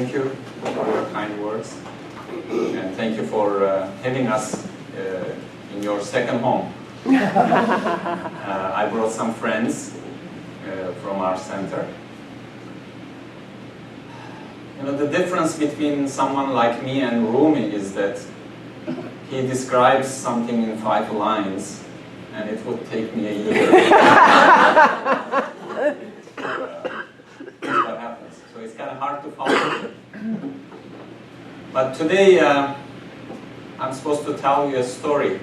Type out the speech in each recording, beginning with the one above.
thank you for your kind words. And thank you for having us in your second home. I brought some friends from our center. You know, the difference between someone like me and Rumi is that he describes something in 5 lines, and it would take me a year. That's what happens. So it's kind of hard to follow. But today, I'm supposed to tell you a story,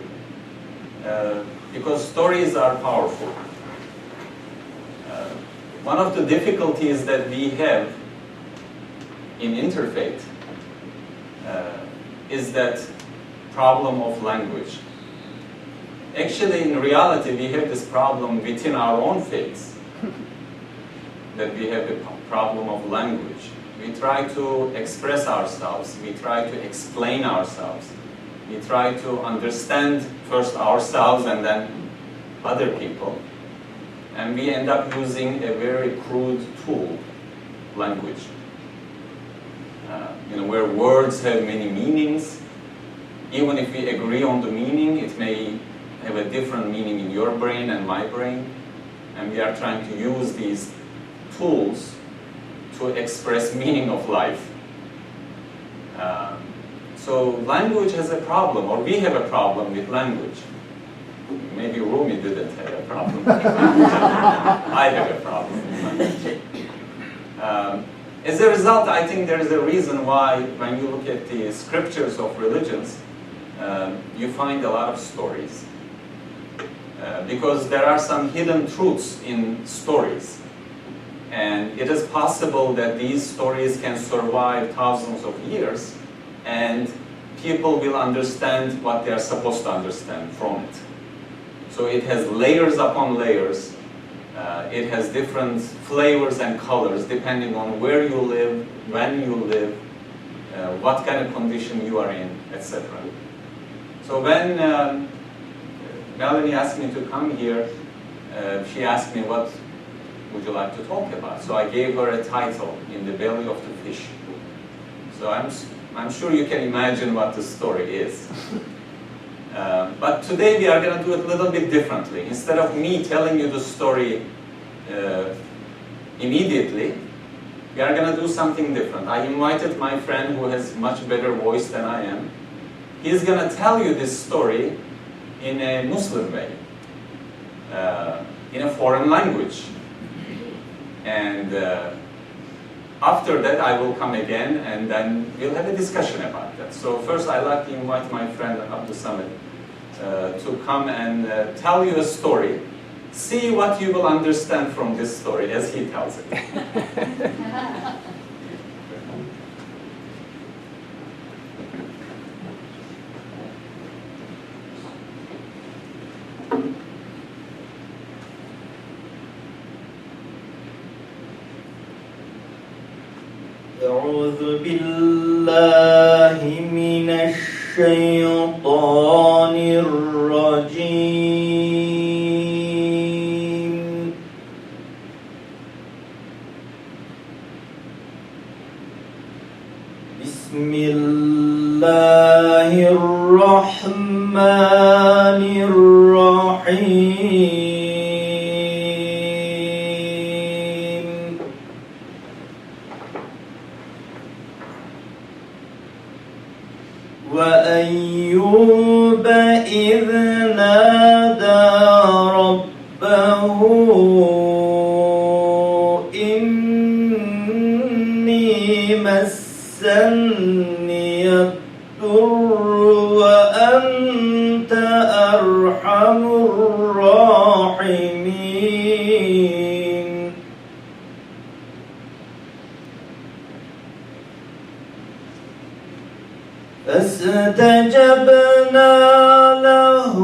because stories are powerful. One of the difficulties that we have in Interfaith is that problem of language. Actually, in reality, we have this problem within our own faiths, that we have a problem of language. We try to express ourselves, we try to explain ourselves, we try to understand first ourselves and then other people, and we end up using a very crude tool, language. You know, where words have many meanings. Even if we agree on the meaning, it may have a different meaning in your brain and my brain, and we are trying to use these tools to express meaning of life. So language has a problem, or we have a problem with language. Maybe Rumi didn't have a problem with language. I have a problem with language. As a result, I think there is a reason why, when you look at the scriptures of religions, you find a lot of stories. Because there are some hidden truths in stories. And it is possible that these stories can survive thousands of years, and people will understand what they are supposed to understand from it. So it has layers upon layers. It has different flavors and colors depending on where you live, when you live, what kind of condition you are in, etc. So when Melanie asked me to come here, she asked me, what would you like to talk about? So I gave her a title, In the Belly of the Fish. So I'm sure you can imagine what the story is. But today we are going to do it a little bit differently. Instead of me telling you the story immediately, we are going to do something different. I invited my friend who has much better voice than I am. He's going to tell you this story in a Muslim way, in a foreign language. And after that I will come again, and then we'll have a discussion about that. So first I'd like to invite my friend Abdul Samad to come and tell you a story. See what you will understand from this story as he tells it. أعوذ بالله من الشيطان الرجيم بسم الله الرحمن الرحيم وأيوب إذ نادى ربه إني مسني الضر وأنت أرحم الراحمين فاستجبنا له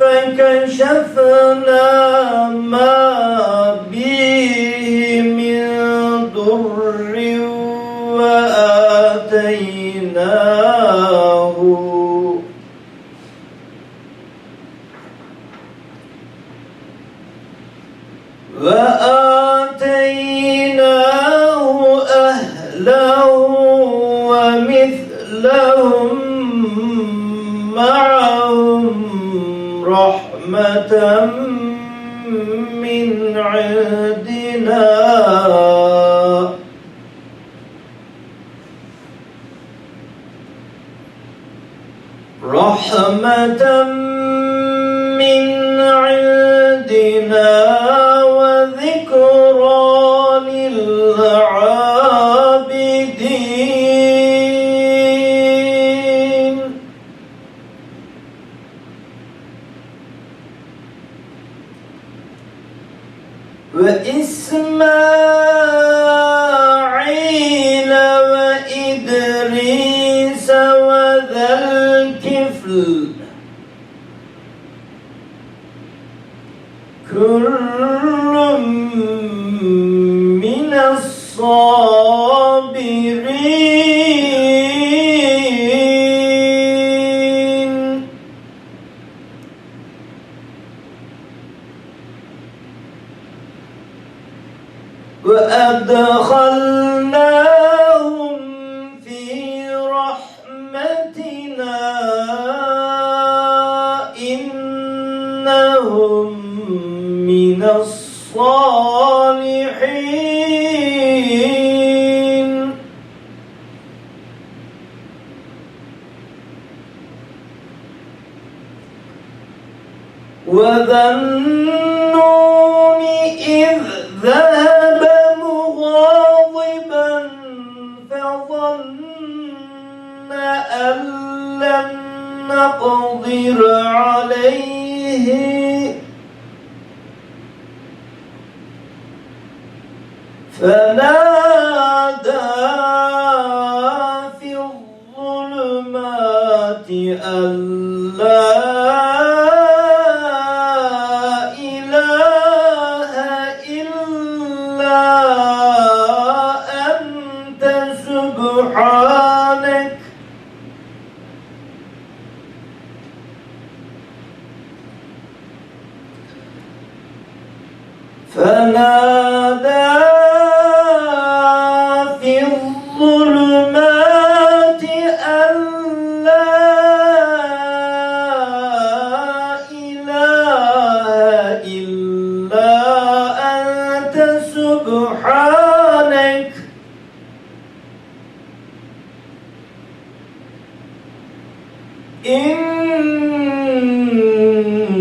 فكشفنا ما به من ضر وآتيناه أهله رحمة من عندنا وذكرى للعابدين وإسماعيل وإدريس وذا الكفل كل من الصابرين وأدخلناهم في رحمتنا إنهم من الصالحين وذا النون إذ ذهب مغاضبا فظن أن لن نقدر عليه فنادى في الظلمات أن لا إله إلا أنت سبحانك فنادى في الظلمات أن لا إله إلا أنت سبحانك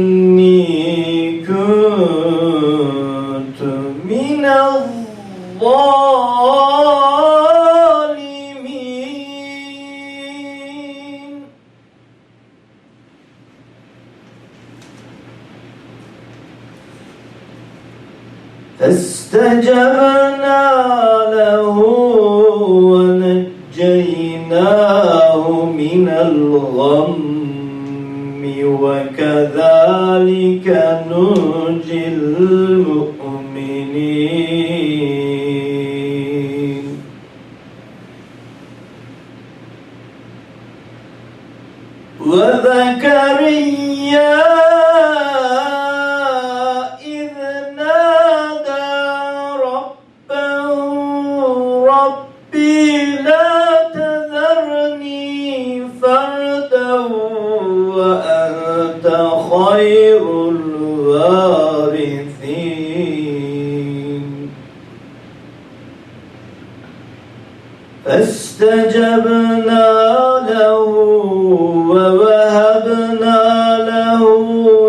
إني كنت من الظالمين فاستجبنا له ونجيناه من الغم وكذلك ننجي المؤمنين وزكريا إذ نادى ربه ربي لا تذرني فردا وأنت خير الوارثين فاستجبنا له ووهبنا له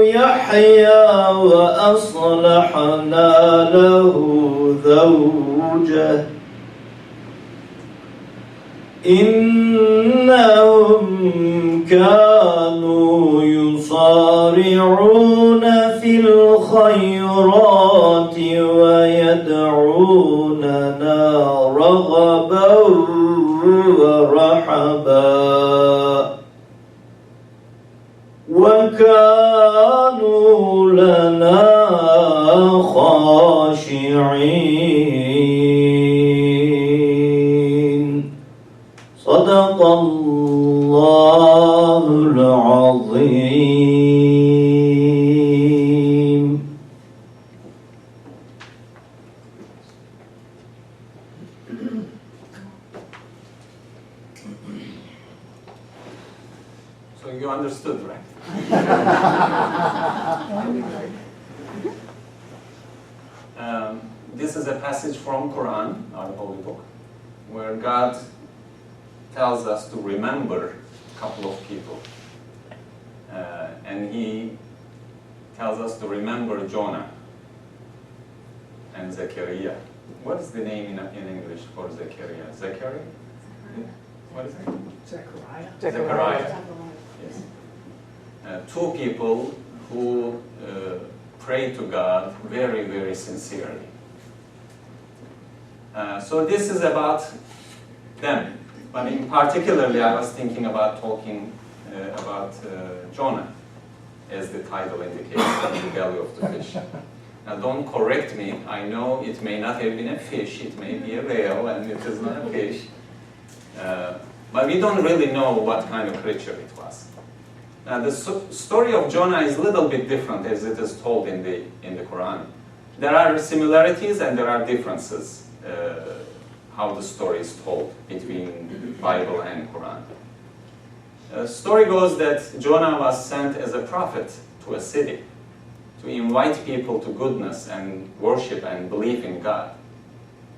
يحيى وأصلحنا له زوجه إنهم كانوا يصارعون في الخيرات ويدعوننا رغبا ورحبا وكانوا لنا خاشعين صدق الله العظيم. God tells us to remember a couple of people. And he tells us to remember Jonah and Zechariah. What is the name in English for Zechariah? Zechariah? What is it? Zechariah. Zechariah. Yes. Two people who pray to God very, very sincerely. So this is about them. But in particularly, I was thinking about talking about Jonah, as the title indicates, in the belly of the fish. Now don't correct me, I know it may not have been a fish, it may be a whale, and it is not a fish. But we don't really know what kind of creature it was. Now the story of Jonah is a little bit different as it is told in the Quran. There are similarities and there are differences how the story is told between Bible and Quran. The story goes that Jonah was sent as a prophet to a city to invite people to goodness and worship and believe in God.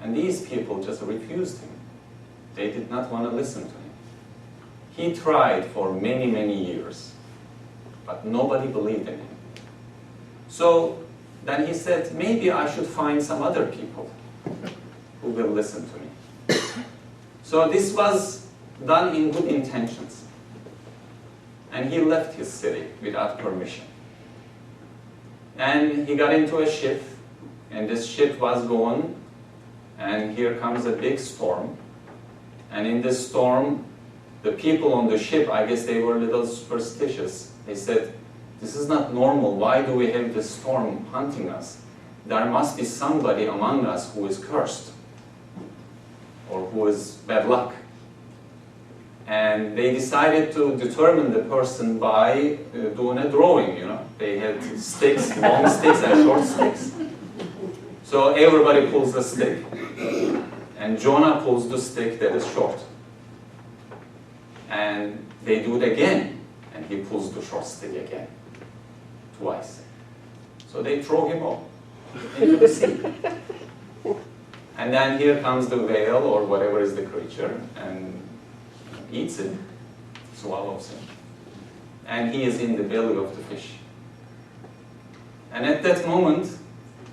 And these people just refused him. They did not want to listen to him. He tried for many, many years, but nobody believed in him. So then he said, maybe I should find some other people who will listen to me. So this was done in good intentions. And he left his city without permission. And he got into a ship, and this ship was going, and here comes a big storm. And in this storm, the people on the ship, I guess they were a little superstitious. They said, this is not normal. Why do we have this storm hunting us? There must be somebody among us who is cursed or who is bad luck. And they decided to determine the person by doing a drawing, you know. They had sticks, long sticks and short sticks. So everybody pulls the stick. And Jonah pulls the stick that is short. And they do it again. And he pulls the short stick again. Twice. So they throw him off into the sea. And then here comes the whale or whatever is the creature and eats it, swallows him. And he is in the belly of the fish. And at that moment,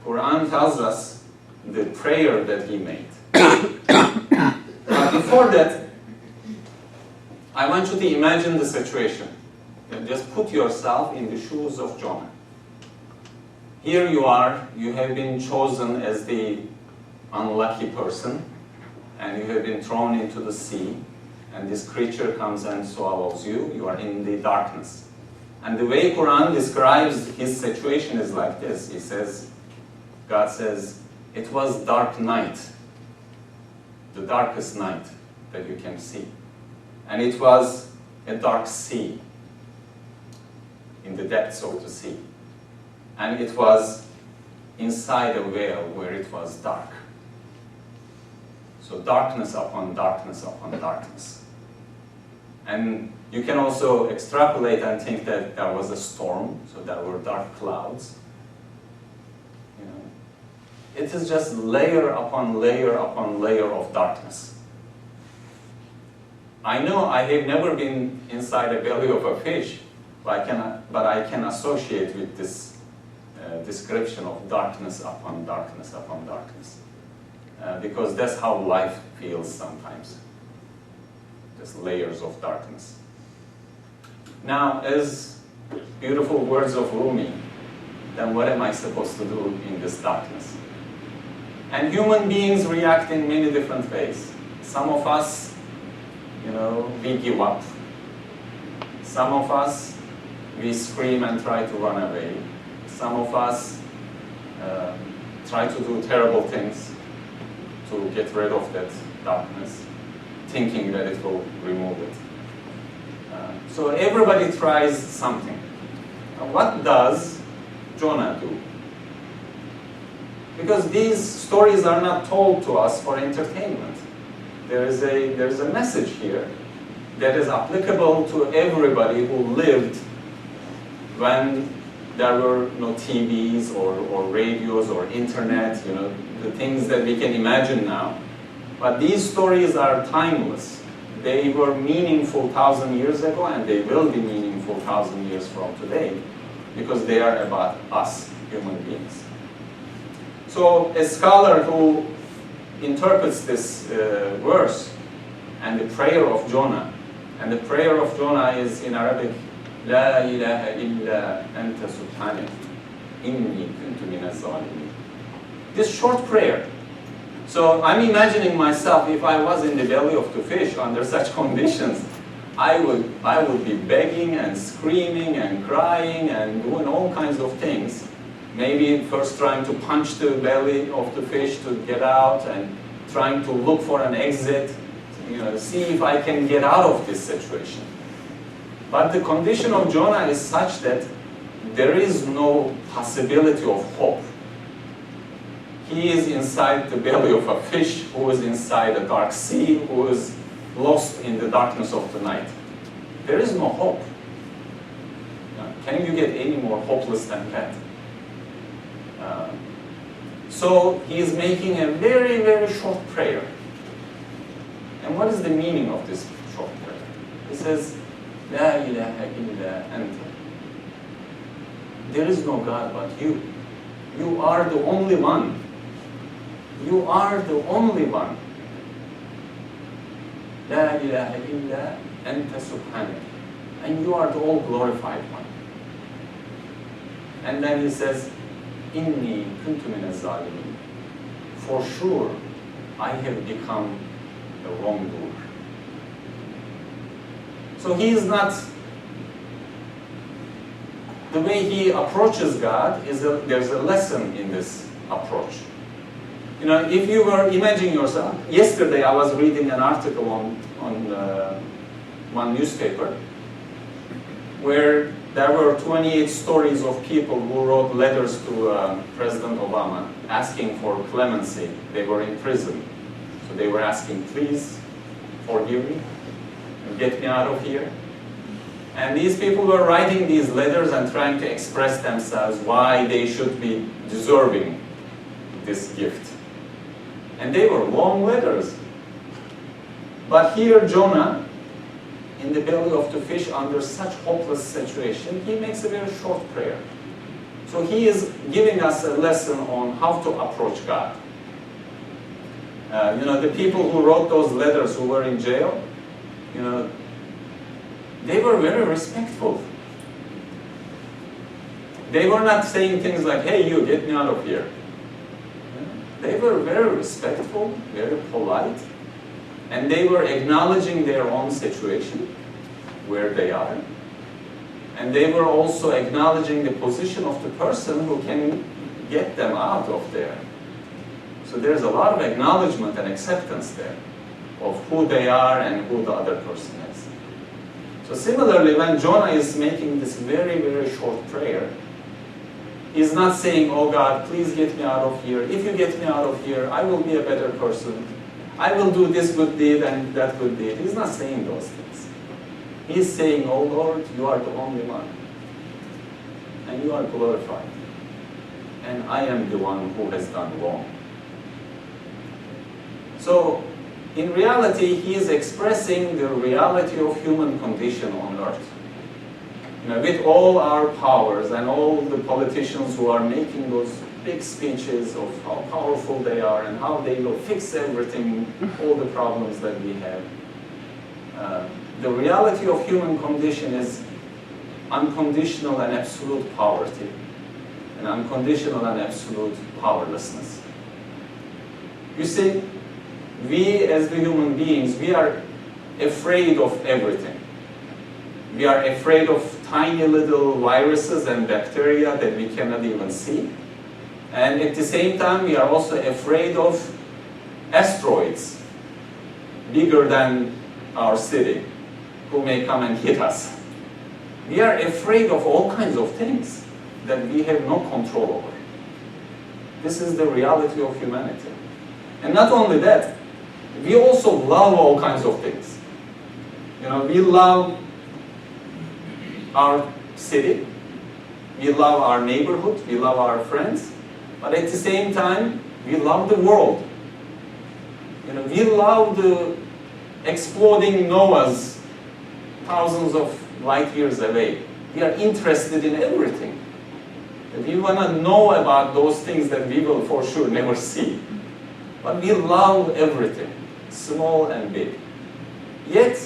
Quran tells us the prayer that he made. But before that, I want you to imagine the situation. Just put yourself in the shoes of Jonah. Here you are, you have been chosen as the unlucky person, and you have been thrown into the sea, and this creature comes and swallows you. You are in the darkness. And the way Quran describes his situation is like this. He says, God says, it was dark night, the darkest night that you can see. And it was a dark sea, in the depths of the sea. And it was inside a whale where it was dark. So darkness upon darkness upon darkness. And you can also extrapolate and think that there was a storm, so there were dark clouds. You know, it is just layer upon layer upon layer of darkness. I know I have never been inside the belly of a fish, but I can associate with this description of darkness upon darkness upon darkness. Because that's how life feels sometimes. Just layers of darkness. Now, as beautiful words of Rumi, then what am I supposed to do in this darkness? And human beings react in many different ways. Some of us, you know, we give up. Some of us, we scream and try to run away. Some of us try to do terrible things to get rid of that darkness, thinking that it will remove it. So everybody tries something. Now, what does Jonah do? Because these stories are not told to us for entertainment. There is a message here that is applicable to everybody who lived when there were no TVs or radios or internet, you know, the things that we can imagine now. But these stories are timeless. They were meaningful 1,000 years ago, and they will be meaningful 1,000 years from today, because they are about us, human beings. So a scholar who interprets this verse and the prayer of Jonah, and the prayer of Jonah is in Arabic, La ilaha illa anta subhanak, inni kuntu minaz zalimin. This short prayer. So I'm imagining myself, if I was in the belly of the fish under such conditions, I would be begging and screaming and crying and doing all kinds of things. Maybe first trying to punch the belly of the fish to get out, and trying to look for an exit, see if I can get out of this situation. But the condition of Jonah is such that there is no possibility of hope. He is inside the belly of a fish, who is inside a dark sea, who is lost in the darkness of the night. There is no hope. Can you get any more hopeless than that? So he is making a very, very short prayer. And what is the meaning of this short prayer? He says, La ilaha illa anta. There is no God but you. You are the only one. You are the only one. La ilaha illa anta subhanak. And you are the all glorified one. And then he says, Inni kuntu minaz zalimin. For sure, I have become a wrongdoer. So he is not, the way he approaches God is there's a lesson in this approach. If you were imagining yourself, yesterday I was reading an article on one newspaper where there were 28 stories of people who wrote letters to President Obama asking for clemency. They were in prison. So they were asking, please forgive me and get me out of here. And these people were writing these letters and trying to express themselves why they should be deserving this gift. And they were long letters. But here Jonah, in the belly of the fish under such hopeless situation, he makes a very short prayer. So he is giving us a lesson on how to approach God. The people who wrote those letters who were in jail, they were very respectful. They were not saying things like, hey, you, get me out of here. They were very respectful, very polite, and they were acknowledging their own situation, where they are. And they were also acknowledging the position of the person who can get them out of there. So there's a lot of acknowledgement and acceptance there of who they are and who the other person is. So similarly, when Jonah is making this very, very short prayer, he's not saying, oh God, please get me out of here. If you get me out of here, I will be a better person. I will do this good deed and that good deed. He's not saying those things. He's saying, oh Lord, you are the only one. And you are glorified. And I am the one who has done wrong. So, in reality, he is expressing the reality of human condition on earth. With all our powers and all the politicians who are making those big speeches of how powerful they are and how they will fix everything, all the problems that we have. The reality of human condition is unconditional and absolute poverty, and unconditional and absolute powerlessness. You see, we as the human beings, we are afraid of everything. We are afraid of tiny little viruses and bacteria that we cannot even see. And at the same time, we are also afraid of asteroids, bigger than our city, who may come and hit us. We are afraid of all kinds of things that we have no control over. This is the reality of humanity. And not only that, we also love all kinds of things. We love our city, we love our neighborhood, we love our friends, but at the same time, we love the world. You know, we love the exploding novas thousands of light years away. We are interested in everything. We want to know about those things that we will for sure never see. But we love everything, small and big. Yet,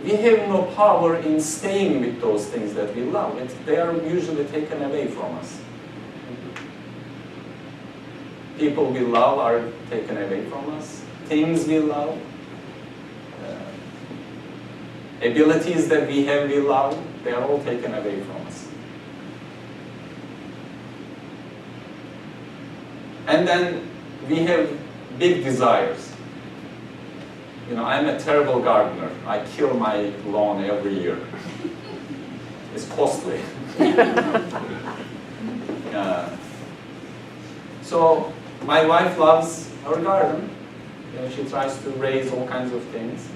we have no power in staying with those things that we love. They are usually taken away from us. People we love are taken away from us. Things we love. Abilities that we have we love. They are all taken away from us. And then we have big desires. You know, I'm a terrible gardener. I kill my lawn every year. It's costly. So my wife loves her garden. You know, she tries to raise all kinds of things.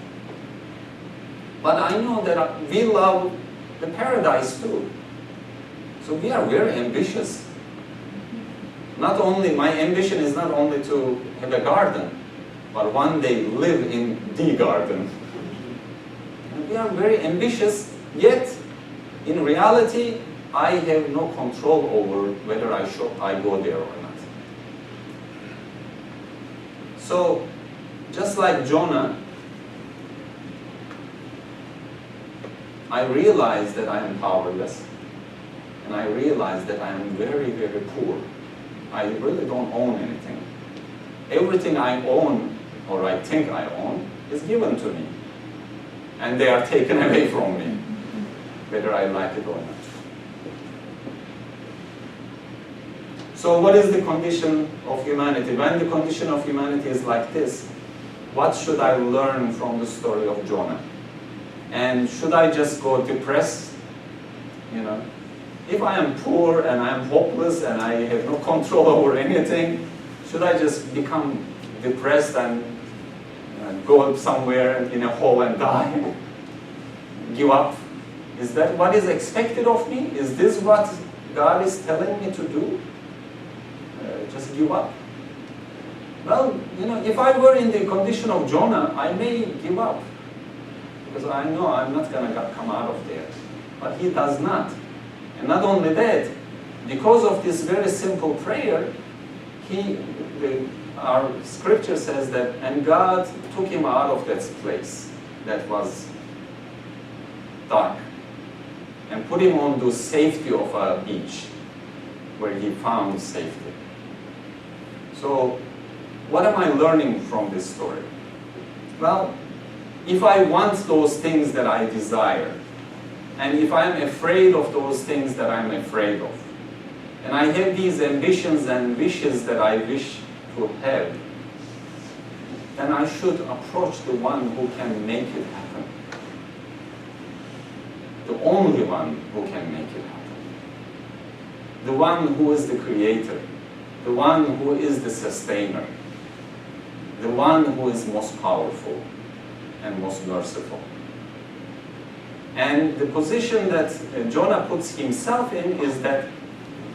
But I know that we love the paradise too. So we are very ambitious. Not only, my ambition is not only to have a garden, but one day live in the garden. And we are very ambitious, yet in reality, I have no control over whether I go there or not. So, just like Jonah, I realize that I am powerless, and I realize that I am very, very poor. I really don't own anything. Everything I own, or I think I own, is given to me. And they are taken away from me, whether I like it or not. So what is the condition of humanity? When the condition of humanity is like this, what should I learn from the story of Jonah? And should I just go depressed? You know, if I am poor and I am hopeless and I have no control over anything, should I just become depressed and go somewhere in a hole and die? Give up? Is that what is expected of me? Is this what God is telling me to do? Just give up? Well, you know, if I were in the condition of Jonah, I may give up. Because I know I'm not going to come out of there. But he does not. And not only that, because of this very simple prayer, our scripture says that, and God took him out of that place that was dark and put him on the safety of a beach where he found safety. So, what am I learning from this story? Well, if I want those things that I desire, and if I'm afraid of those things that I'm afraid of, and I have these ambitions and wishes that I wish to have, then I should approach the one who can make it happen. The only one who can make it happen. The one who is the creator. The one who is the sustainer. The one who is most powerful and most merciful. And the position that Jonah puts himself in is that,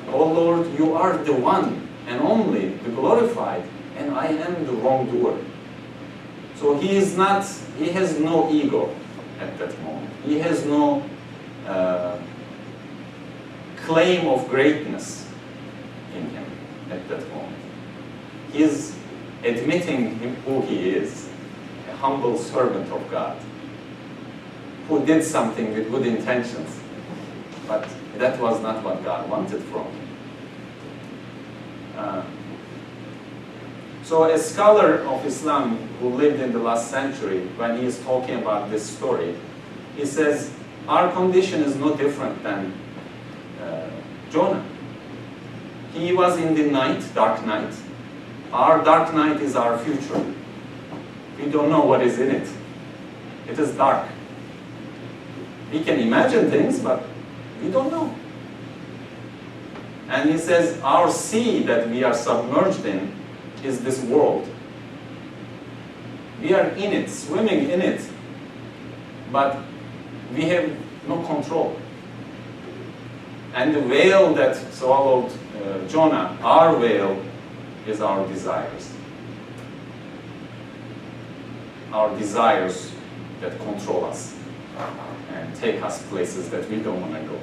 oh Lord, you are the one and only, the glorified, and I am the wrongdoer. So he has no ego at that moment. He has no claim of greatness in him at that moment. He is admitting who he is, a humble servant of God, who did something with good intentions, but that was not what God wanted from him. So a scholar of Islam who lived in the last century, when he is talking about this story, he says, our condition is no different than Jonah. He was in the night, dark night. Our dark night is our future. We don't know what is in it. It is dark. We can imagine things, but we don't know. And he says, our sea that we are submerged in is this world. We are in it, swimming in it, but we have no control. And the whale that swallowed Jonah, our whale, is our desires. our desires that control us and take us places that we don't want to go.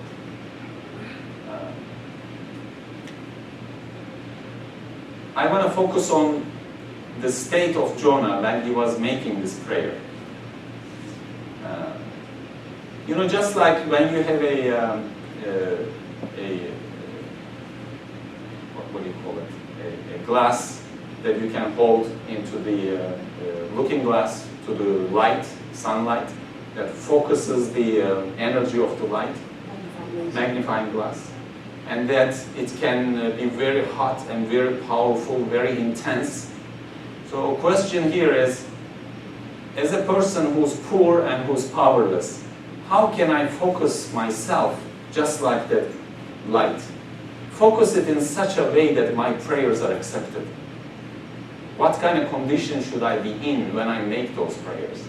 I want to focus on the state of Jonah when he was making this prayer. You know, just like when you have what do you call it? A glass that you can hold into the looking glass to the light, sunlight, that focuses the energy of the light, magnifying glass. And that it can be very hot and very powerful, very intense. So question here is, as a person who's poor and who's powerless, how can I focus myself just like that light? Focus it in such a way that my prayers are accepted. What kind of condition should I be in when I make those prayers?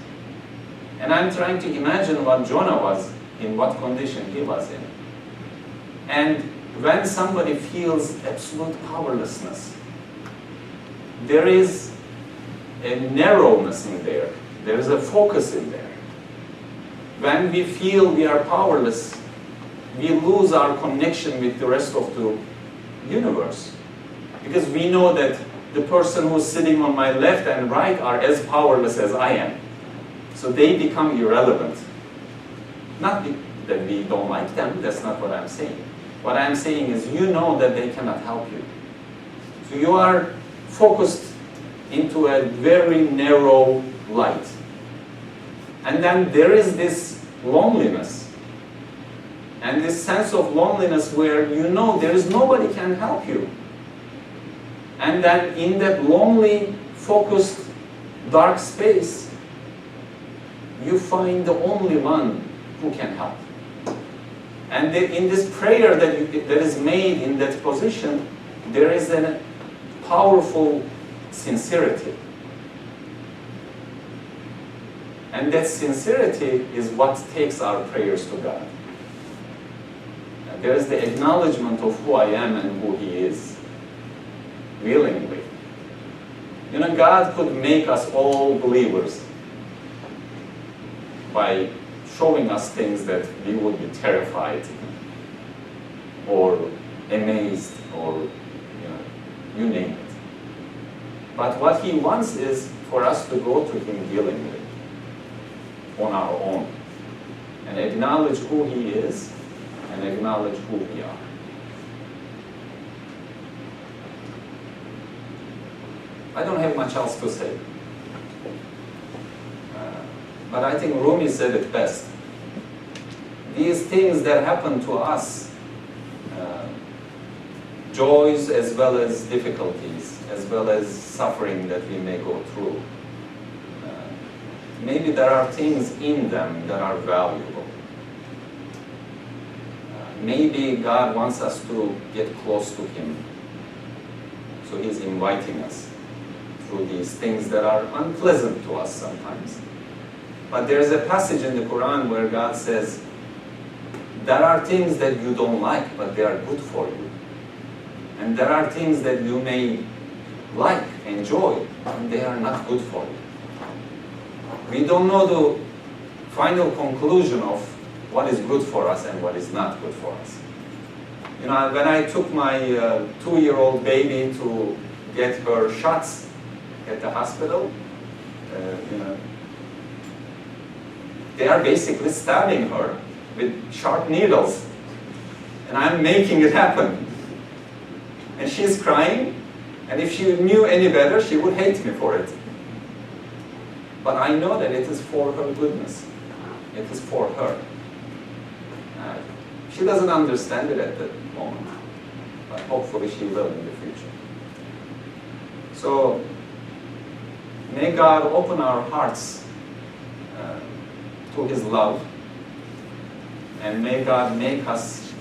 And I'm trying to imagine what Jonah was, in what condition he was in. And when somebody feels absolute powerlessness, there is a narrowness in there. There is a focus in there. When we feel we are powerless, we lose our connection with the rest of the universe. Because we know that the person who's sitting on my left and right are as powerless as I am. So they become irrelevant. Not that we don't like them, that's not what I'm saying. What I'm saying is you know that they cannot help you. So you are focused into a very narrow light. And then there is this loneliness. And this sense of loneliness where you know there is nobody can help you. And then in that lonely, focused, dark space, you find the only one who can help. And in this prayer that is made in that position, there is a powerful sincerity. And that sincerity is what takes our prayers to God. There is the acknowledgement of who I am and who He is, willingly. You know, God could make us all believers by showing us things that we would be terrified or amazed or you name it. But what He wants is for us to go to Him willingly, on our own, and acknowledge who He is and acknowledge who we are. I don't have much else to say. But I think Rumi said it best. These things that happen to us, joys as well as difficulties, as well as suffering that we may go through, maybe there are things in them that are valuable. Maybe God wants us to get close to Him. So He's inviting us through these things that are unpleasant to us sometimes. But there's a passage in the Quran where God says, there are things that you don't like, but they are good for you. And there are things that you may like, enjoy, and they are not good for you. We don't know the final conclusion of what is good for us and what is not good for us. You know, when I took my 2-year-old baby to get her shots at the hospital, they are basically stabbing her with sharp needles. And I'm making it happen. And she's crying, and if she knew any better, she would hate me for it. But I know that it is for her goodness. It is for her. She doesn't understand it at the moment, but hopefully she will in the future. So, may God open our hearts to His love, and may God make us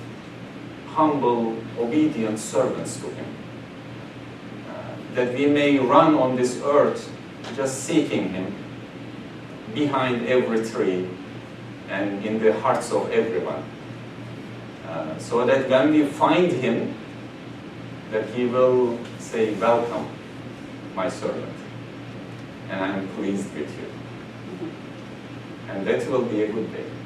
humble, obedient servants to Him. That we may run on this earth just seeking Him behind every tree and in the hearts of everyone. So that when we find Him, that He will say, welcome, my servant, and I am pleased with you. and that will be a good day.